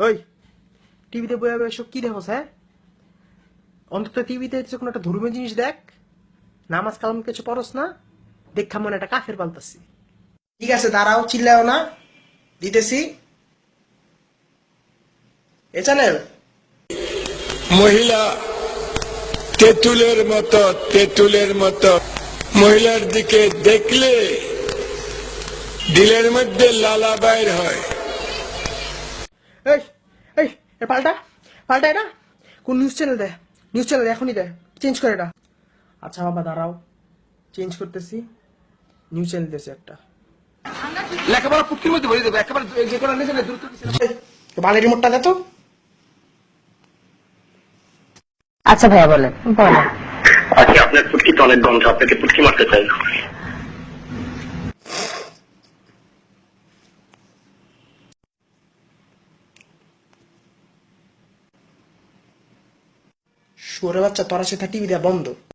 ওই টিভিতে বই এসব কি দেখো স্যার? অন্তত টিভিতে কোনো একটা ধর্মীয় জিনিস দেখ। নামাজ কালাম কিছু পড়স না, দেখা মনে একটা কাফের পাল্টাছি। ঠিক আছে, দাঁড়াও, চিল্লাও না, দিতেছি। এ চ্যানেল মহিলা তেঁতুলের মতো মহিলার দিকে দেখলে দিলের মধ্যে লালা বাইর হয়। এই এই এ পাল্টা পাল্টা, এটা কোন নিউজ চ্যানেল দেয়? নিউজ চ্যানেল এখনই দেয়, চেঞ্জ করে এটা। আচ্ছা বাবা দাঁড়াও, চেঞ্জ করতেছি। নিউজ চ্যানেল দিয়েছে একটা। লেখাপড়া পুটকির মধ্যে ভরে দেবে একেবারে যে কোনো নিচে দ্রুত বালের রিমোটটা দে তো। আচ্ছা ভাইয়া বলেন বলেন। আচ্ছা, আপনার পুটকিতে অনেক গন্ধ, আপনাকে পুটকি মারতে চাই। শুয়োরের বাচ্চা, তোরা সেটা টিভি দেয়া বন্ধ।